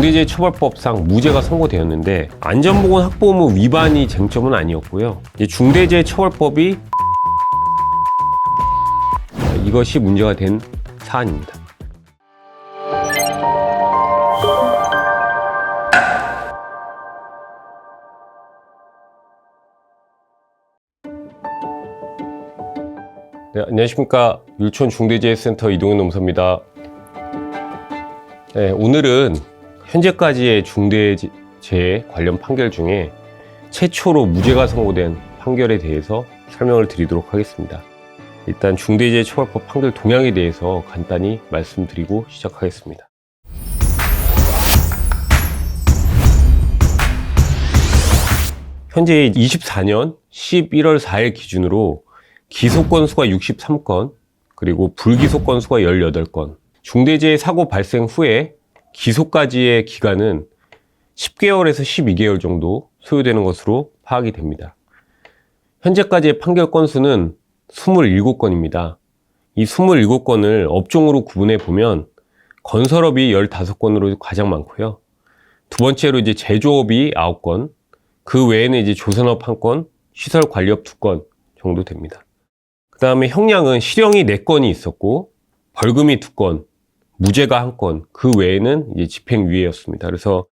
중대재해처벌법상 무죄가 선고되었는데 안전보건 확보 의무 위반이 쟁점은 아니었고요. 중대재해처벌법이 이것이 문제가 된 사안입니다. 네, 안녕하십니까. 율촌중대재해센터 이동현 농사입니다. 네, 오늘은 현재까지의 중대재해 관련 판결 중에 최초로 무죄가 선고된 판결에 대해서 설명을 드리도록 하겠습니다. 일단 중대재해처벌법 판결 동향에 대해서 간단히 말씀드리고 시작하겠습니다. 현재 24년 11월 4일 기준으로 기소 건수가 63건, 그리고 불기소 건수가 18건, 중대재해 사고 발생 후에 기소까지의 기간은 10개월에서 12개월 정도 소요되는 것으로 파악이 됩니다. 현재까지의 판결 건수는 27건입니다. 이 27건을 업종으로 구분해 보면 건설업이 15건으로 가장 많고요. 두 번째로 이제 제조업이 9건, 그 외에는 이제 조선업 1건, 시설관리업 2건 정도 됩니다. 그 다음에 형량은 실형이 4건이 있었고, 벌금이 2건, 무죄가 1건, 그 외에는 이제 집행유예였습니다. 그래서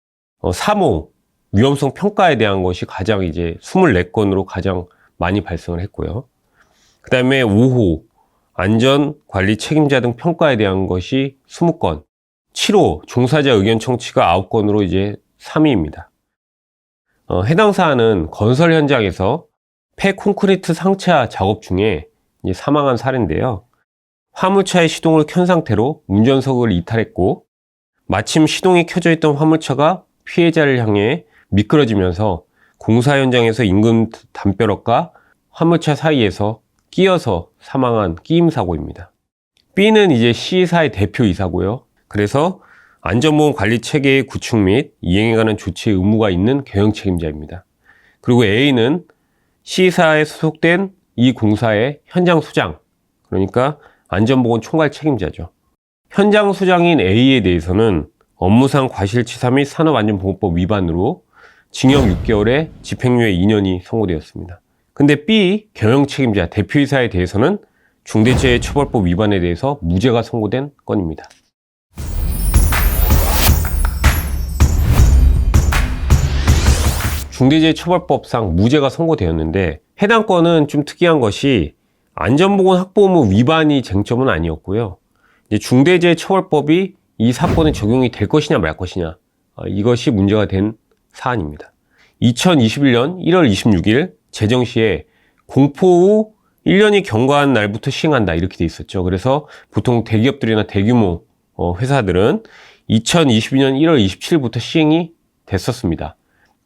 3호, 위험성 평가에 대한 것이 가장 이제 24건으로 가장 많이 발생을 했고요. 그 다음에 5호, 안전관리 책임자 등 평가에 대한 것이 20건, 7호, 종사자 의견 청취가 9건으로 이제 3위입니다. 해당 사안은 건설 현장에서 폐 콘크리트 상차 작업 중에 이제 사망한 사례인데요. 화물차의 시동을 켠 상태로 운전석을 이탈했고, 마침 시동이 켜져 있던 화물차가 피해자를 향해 미끄러지면서 공사 현장에서 인근 담벼락과 화물차 사이에서 끼어서 사망한 끼임 사고입니다. B는 이제 C사의 대표이사고요. 그래서 안전보건 관리 체계의 구축 및 이행에 관한 조치의 의무가 있는 경영 책임자입니다. 그리고 A는 C사에 소속된 이 공사의 현장 소장, 그러니까 안전보건 총괄 책임자죠. 현장 소장인 A에 대해서는 업무상 과실치사 및 산업안전보건법 위반으로 징역 6개월에 집행유예 2년이 선고되었습니다. 근데 B, 경영 책임자, 대표이사에 대해서는 중대재해처벌법 위반에 대해서 무죄가 선고된 건입니다. 중대재해처벌법상 무죄가 선고되었는데, 해당 건은 좀 특이한 것이 안전보건 확보 의무 위반이 쟁점은 아니었고요. 이제 중대재해처벌법이 이 사건에 적용이 될 것이냐 말 것이냐, 이것이 문제가 된 사안입니다. 2021년 1월 26일 제정시에 공포 후 1년이 경과한 날부터 시행한다 이렇게 돼 있었죠. 그래서 보통 대기업들이나 대규모 회사들은 2022년 1월 27일부터 시행이 됐었습니다.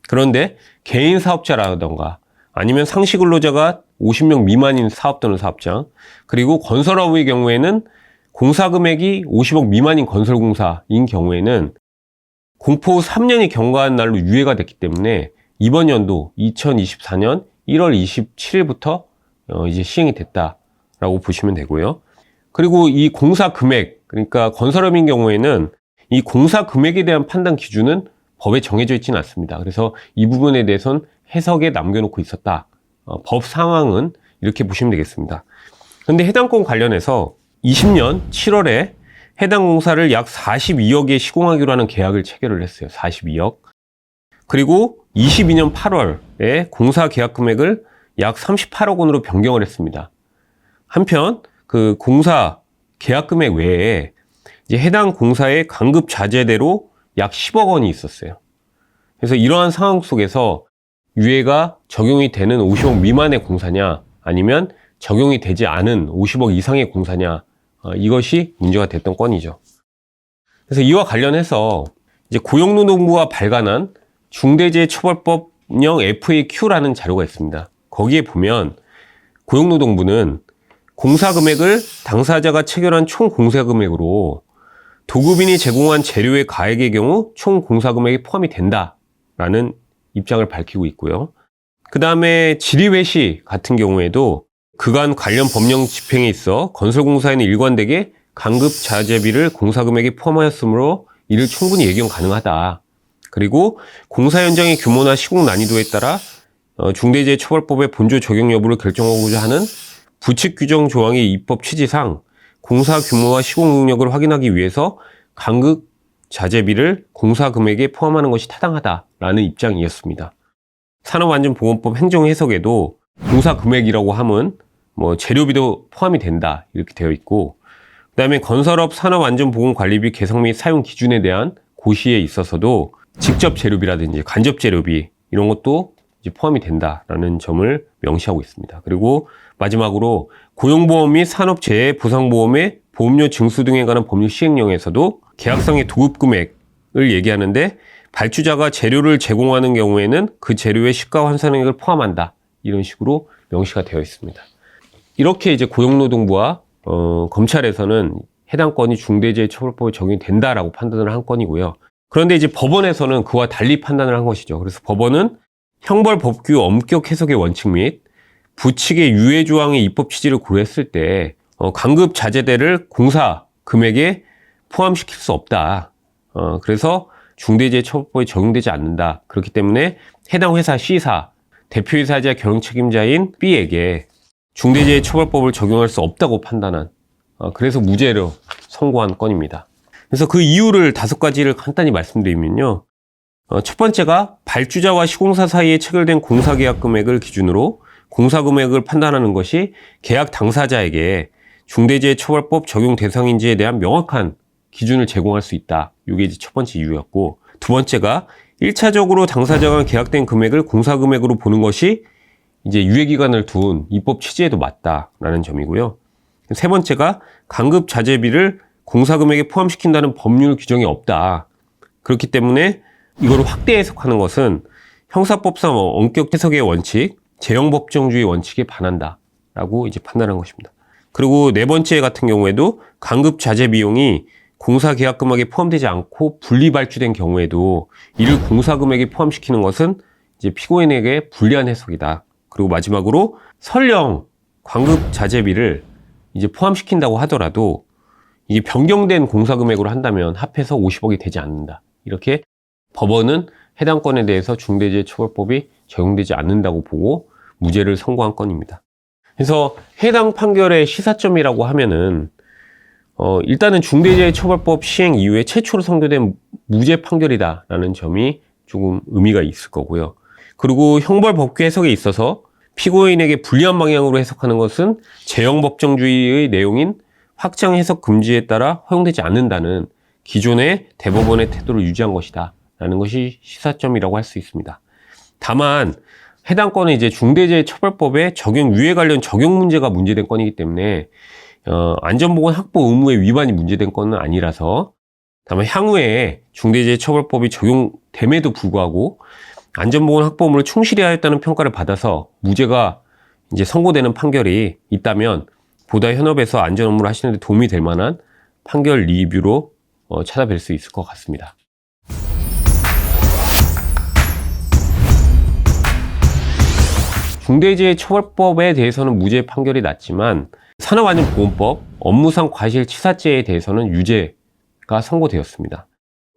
그런데 개인 사업자라던가 아니면 상시 근로자가 50명 미만인 사업 또는 사업장, 그리고 건설업의 경우에는 공사 금액이 50억 미만인 건설공사인 경우에는 공포 후 3년이 경과한 날로 유예가 됐기 때문에 이번 연도 2024년 1월 27일부터 이제 시행이 됐다라고 보시면 되고요. 그리고 이 공사 금액, 그러니까 건설업인 경우에는 이 공사 금액에 대한 판단 기준은 법에 정해져 있지는 않습니다. 그래서 이 부분에 대해서는 해석에 남겨놓고 있었다. 법 상황은 이렇게 보시면 되겠습니다. 그런데 해당 건 관련해서 20년 7월에 해당 공사를 약 42억에 시공하기로 하는 계약을 체결을 했어요. 42억. 그리고 22년 8월에 공사 계약 금액을 약 38억 원으로 변경을 했습니다. 한편 그 공사 계약 금액 외에 이제 해당 공사의 간급 자재대로 약 10억 원이 있었어요. 그래서 이러한 상황 속에서 유예가 적용이 되는 50억 미만의 공사냐, 아니면 적용이 되지 않은 50억 이상의 공사냐, 이것이 문제가 됐던 건이죠. 그래서 이와 관련해서 이제 고용노동부가 발간한 중대재해처벌법령 FAQ라는 자료가 있습니다. 거기에 보면 고용노동부는 공사 금액을 당사자가 체결한 총 공사 금액으로 도급인이 제공한 재료의 가액의 경우 총 공사 금액이 포함이 된다라는 입장을 밝히고 있고요. 그 다음에 질의회시 같은 경우에도 그간 관련 법령 집행에 있어 건설공사에는 일관되게 간급 자재비를 공사 금액에 포함하였으므로 이를 충분히 예견 가능하다. 그리고 공사 현장의 규모나 시공 난이도에 따라 중대재해처벌법의 본조 적용 여부를 결정하고자 하는 부칙 규정 조항의 입법 취지상 공사 규모와 시공 능력을 확인하기 위해서 간급 자재비를 공사 금액에 포함하는 것이 타당하다라는 입장이었습니다. 산업안전보건법 행정 해석에도 공사 금액이라고 하면 재료비도 포함이 된다 이렇게 되어 있고, 그다음에 건설업 산업안전보건관리비 계상 및 사용 기준에 대한 고시에 있어서도 직접 재료비라든지 간접 재료비 이런 것도 이제 포함이 된다라는 점을 명시하고 있습니다. 그리고 마지막으로 고용보험 및 산업재해보상보험의 보험료 징수 등에 관한 법률 시행령에서도 계약상의 도급 금액을 얘기하는데 발주자가 재료를 제공하는 경우에는 그 재료의 시가 환산액을 포함한다 이런 식으로 명시가 되어 있습니다. 이렇게 이제 고용노동부와 검찰에서는 해당 건이 중대재해처벌법에 적용이 된다라고 판단을 한 건이고요. 그런데 이제 법원에서는 그와 달리 판단을 한 것이죠. 그래서 법원은 형벌법규 엄격 해석의 원칙 및 부칙의 유예 조항의 입법 취지를 고려했을 때 간급 자재대를 공사 금액에 포함시킬 수 없다. 그래서 중대재해처벌법에 적용되지 않는다. 그렇기 때문에 해당 회사 C사, 대표이사자 경영 책임자인 B에게 중대재해처벌법을 적용할 수 없다고 판단한, 그래서 무죄로 선고한 건입니다. 그래서 그 이유를 5가지를 간단히 말씀드리면요. 첫 번째가 발주자와 시공사 사이에 체결된 공사계약 금액을 기준으로 공사 금액을 판단하는 것이 계약 당사자에게 중대재해처벌법 적용 대상인지에 대한 명확한 기준을 제공할 수 있다. 이게 이제 첫 번째 이유였고, 두 번째가 1차적으로 당사자가 계약된 금액을 공사 금액으로 보는 것이 이제 유예기간을 둔 입법 취지에도 맞다라는 점이고요. 세 번째가 간급 자재비를 공사 금액에 포함시킨다는 법률 규정이 없다. 그렇기 때문에 이걸 확대 해석하는 것은 형사법상 엄격 해석의 원칙, 재형법정주의 원칙에 반한다라고 이제 판단한 것입니다. 그리고 네 번째 같은 경우에도 간급 자재 비용이 공사 계약 금액에 포함되지 않고 분리 발주된 경우에도 이를 공사 금액에 포함시키는 것은 이제 피고인에게 불리한 해석이다. 그리고 마지막으로 설령 간급 자재비를 이제 포함시킨다고 하더라도 이게 변경된 공사 금액으로 한다면 합해서 50억이 되지 않는다. 이렇게 법원은 해당 건에 대해서 중대재해처벌법이 적용되지 않는다고 보고 무죄를 선고한 건입니다. 그래서 해당 판결의 시사점이라고 하면은 일단은 중대재해처벌법 시행 이후에 최초로 선고된 무죄 판결이다라는 점이 조금 의미가 있을 거고요. 그리고 형벌법규 해석에 있어서 피고인에게 불리한 방향으로 해석하는 것은 재형법정주의의 내용인 확장 해석 금지에 따라 허용되지 않는다는 기존의 대법원의 태도를 유지한 것이다 라는 것이 시사점이라고 할 수 있습니다. 다만 해당 건은 이제 중대재해처벌법의 적용 유예 관련 적용 문제가 문제된 건이기 때문에 안전보건 확보 의무의 위반이 문제된 건은 아니라서, 다만 향후에 중대재해처벌법이 적용됨에도 불구하고 안전보건 확보 의무를 충실히 하였다는 평가를 받아서 무죄가 이제 선고되는 판결이 있다면 보다 현업에서 안전 업무를 하시는 데 도움이 될 만한 판결 리뷰로 찾아뵐 수 있을 것 같습니다. 중대재해처벌법에 대해서는 무죄 판결이 났지만 산업안전보건법 업무상 과실치사죄에 대해서는 유죄가 선고되었습니다.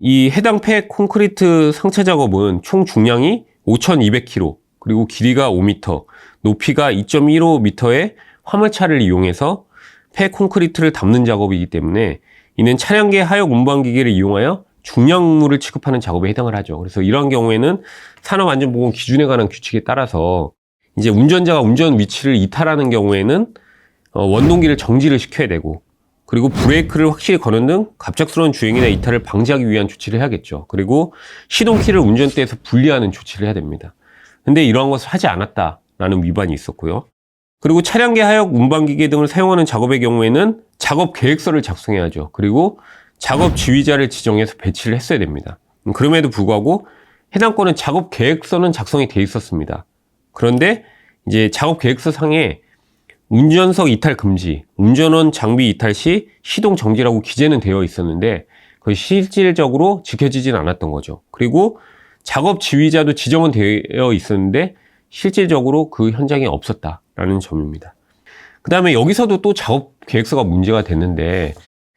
이 해당 폐 콘크리트 상체 작업은 총 중량이 5,200kg, 그리고 길이가 5m, 높이가 2.15m의 화물차를 이용해서 폐 콘크리트를 담는 작업이기 때문에 이는 차량계 하역 운반기계를 이용하여 중량물을 취급하는 작업에 해당을 하죠. 그래서 이러한 경우에는 산업안전보건 기준에 관한 규칙에 따라서 이제 운전자가 운전 위치를 이탈하는 경우에는 원동기를 정지를 시켜야 되고, 그리고 브레이크를 확실히 거는 등 갑작스러운 주행이나 이탈을 방지하기 위한 조치를 해야겠죠. 그리고 시동키를 운전대에서 분리하는 조치를 해야 됩니다. 근데 이러한 것을 하지 않았다라는 위반이 있었고요. 그리고 차량계 하역 운반기계 등을 사용하는 작업의 경우에는 작업 계획서를 작성해야죠. 그리고 작업 지휘자를 지정해서 배치를 했어야 됩니다. 그럼에도 불구하고 해당 건은 작업 계획서는 작성이 돼 있었습니다. 그런데 이제 작업 계획서 상에 운전석 이탈 금지, 운전원 장비 이탈 시 시동 정지라고 기재는 되어 있었는데 그것이 실질적으로 지켜지진 않았던 거죠. 그리고 작업 지휘자도 지정은 되어 있었는데 실질적으로 그 현장에 없었다라는 점입니다. 그 다음에 여기서도 또 작업 계획서가 문제가 됐는데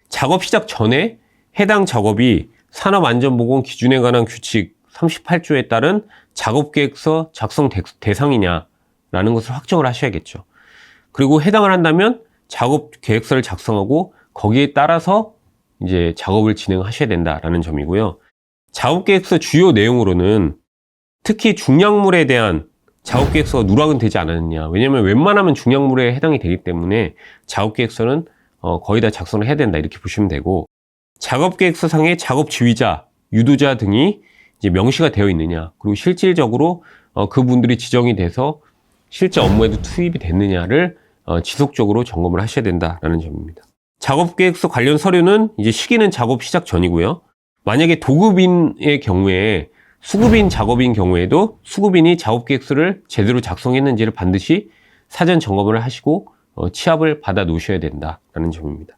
작업 시작 전에 해당 작업이 산업안전보건 기준에 관한 규칙 38조에 따른 작업계획서 작성 대상이냐라는 것을 확정을 하셔야겠죠. 그리고 해당을 한다면 작업계획서를 작성하고 거기에 따라서 이제 작업을 진행하셔야 된다라는 점이고요. 작업계획서 주요 내용으로는 특히 중량물에 대한 작업계획서가 누락은 되지 않았느냐. 왜냐하면 웬만하면 중량물에 해당이 되기 때문에 작업계획서는 거의 다 작성을 해야 된다 이렇게 보시면 되고, 작업계획서상의 작업지휘자, 유도자 등이 이제 명시가 되어 있느냐, 그리고 실질적으로 그분들이 지정이 돼서 실제 업무에도 투입이 됐느냐를 지속적으로 점검을 하셔야 된다라는 점입니다. 작업계획서 관련 서류는 이제 시기는 작업 시작 전이고요. 만약에 도급인의 경우에 수급인 작업인 경우에도 수급인이 작업계획서를 제대로 작성했는지를 반드시 사전 점검을 하시고 취합을 받아 놓으셔야 된다라는 점입니다.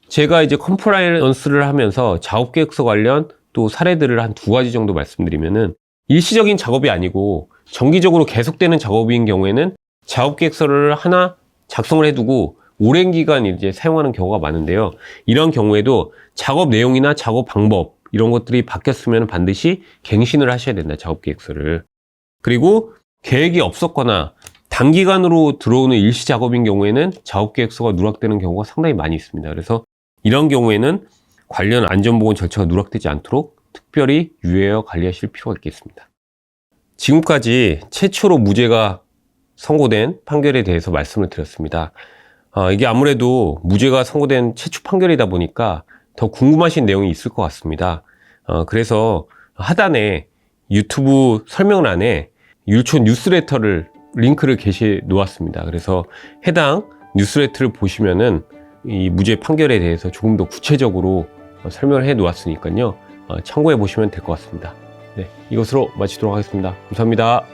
제가 이제 컴플라이언스를 하면서 작업계획서 관련 또 사례들을 한 2가지 정도 말씀드리면은, 일시적인 작업이 아니고 정기적으로 계속되는 작업인 경우에는 작업계획서를 하나 작성을 해두고 오랜 기간 이제 사용하는 경우가 많은데요. 이런 경우에도 작업 내용이나 작업 방법 이런 것들이 바뀌었으면 반드시 갱신을 하셔야 된다, 작업계획서를. 그리고 계획이 없었거나 단기간으로 들어오는 일시 작업인 경우에는 작업계획서가 누락되는 경우가 상당히 많이 있습니다. 그래서 이런 경우에는 관련 안전보건 절차가 누락되지 않도록 특별히 유의하여 관리하실 필요가 있겠습니다. 지금까지 최초로 무죄가 선고된 판결에 대해서 말씀을 드렸습니다. 이게 아무래도 무죄가 선고된 최초 판결이다 보니까 더 궁금하신 내용이 있을 것 같습니다. 그래서 하단에 유튜브 설명란에 율촌 뉴스레터를 링크를 게시해 놓았습니다. 그래서 해당 뉴스레터를 보시면은 이 무죄 판결에 대해서 조금 더 구체적으로 설명을 해 놓았으니까요. 참고해 보시면 될 것 같습니다. 네, 이것으로 마치도록 하겠습니다. 감사합니다.